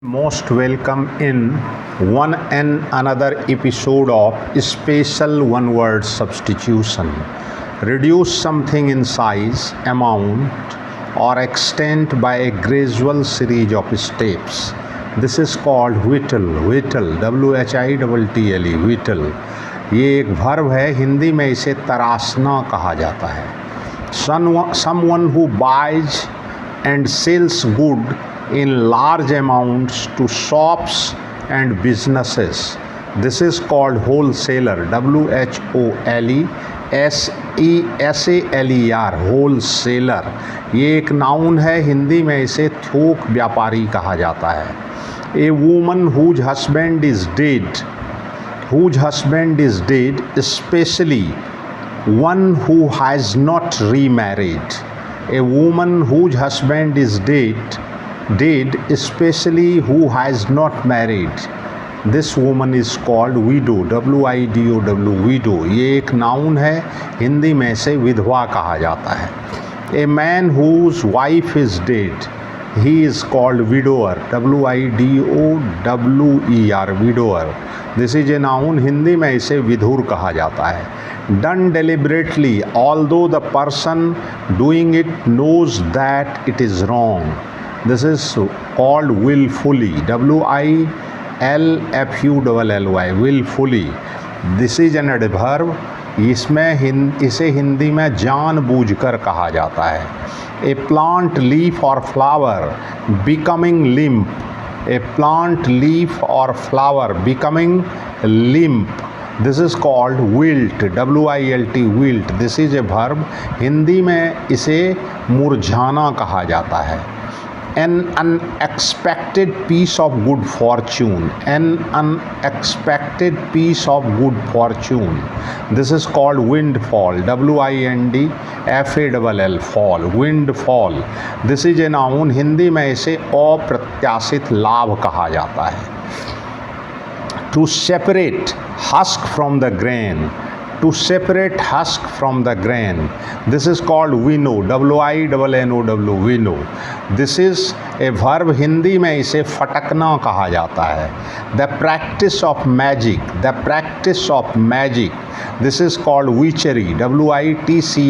Most welcome in one and another episode of special one word substitution. Reduce something in size, amount, or extent by a gradual series of steps. This is called whittle, WHITTLE, whittle. ये एक verb है, हिंदी में इसे तराशना कहा जाता है. Someone who buys and sells good in large amounts to shops and businesses. This is called wholesaler, WHOLESALER, wholesaler. ये एक नाउन है, हिंदी में इसे थोक व्यापारी कहा जाता है. A woman whose husband is dead, especially one who has not remarried. A woman whose husband is dead, especially who has not married. This woman is called widow, WIDOW, widow. ये एक नाउन है, हिंदी में से विधवा कहा जाता है. A man whose wife is dead, he is called widower, WIDOWER, widower. This is a noun, Hindi में इसे विधुर कहा जाता है. Done deliberately, although the person doing it knows that it is wrong. This is called willfully, WILFULLY, willfully. This is an adverb. इसे हिंदी में जानबूझकर कहा जाता है. A plant, leaf or flower becoming limp. A plant, leaf or flower becoming limp. This is called wilt, WILT, wilt. This is a verb. Hindi में इसे मुरझाना कहा जाता है. An unexpected piece of good fortune. An unexpected piece of good fortune. This is called windfall, WINDFALL, fall, windfall. This is a noun, Hindi में इसे अप्रत्याशित लाभ कहा जाता है. To separate husk from the grain. To separate husk from the grain. This is called winnow, WINNOW, winnow. This is a verb, Hindi में इसे फटकना कहा जाता है. The practice of magic, the practice of magic. This is called witchery, WITCHERY,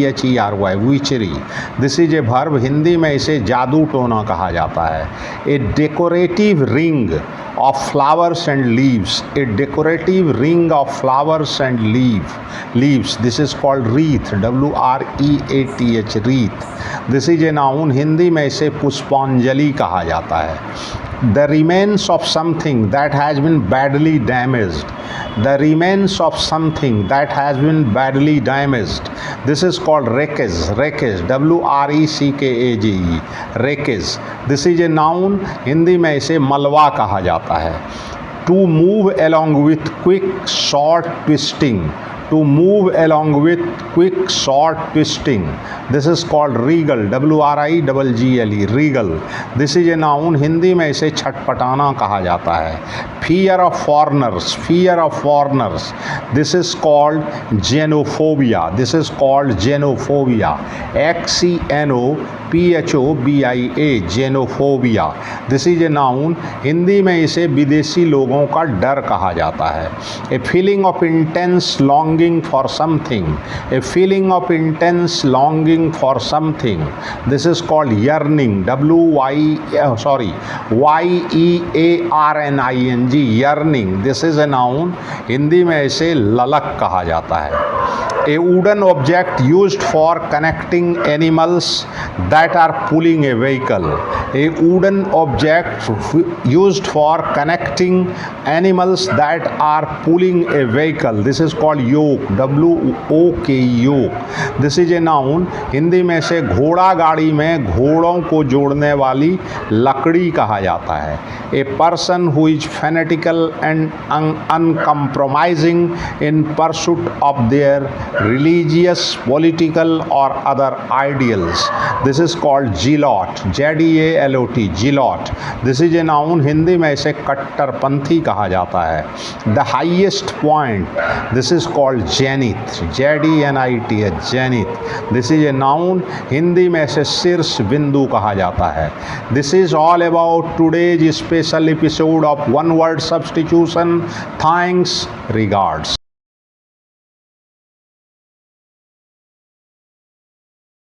witchery. This is a verb, Hindi में इसे जादू टोना कहा जाता है. A decorative ring of flowers and leaves. A decorative ring of flowers and leaves. This is called wreath, WREATH, wreath. This is a noun, Hindi में इसे पुष्पांजलि कहा जाता है. The remains of something that has been badly damaged. The remains of something that has been badly damaged. This is called wreckage, WRECKAGE, wreckage. This is a noun, Hindi में इसे मलबा कहा जाता है. To move along with quick short twisting. To move along with quick short twisting. This is called regal, WRIGGLE, regal. This is a noun, Hindi में इसे छटपटाना कहा जाता है. Fear of foreigners, fear of foreigners. This is called xenophobia. This is called xenophobia, XENOPHOBIA, xenophobia. This is a noun, Hindi में इसे विदेशी लोगों का डर कहा जाता है. A feeling of intense longing for something. A feeling of intense longing for something. This is called yearning, YEARNING, yearning. This is a noun, Hindi में इसे ललक कहा जाता है. A wooden object used for connecting animals that are pulling a vehicle. A wooden object used for connecting animals that are pulling a vehicle. This is called yoke, WOK, yoke. This is a noun, Hindi में से घोड़ा गाड़ी में घोड़ों को जोड़ने वाली लकड़ी कहा जाता है. A person who is fanatical and uncompromising in pursuit of their religious, political or other ideals. This is called zealot, Z-E-A-L-O-T, zealot. This is a noun. Hindi में इसे कट्टरपंथी कहा जाता है. The highest point, this is called zenith, Z-E-N-I-T-H, zenith. This is a noun. Hindi में इसे शीर्ष बिंदु कहा जाता है. This is all about today's special episode of One Word Substitution. Thanks, regards.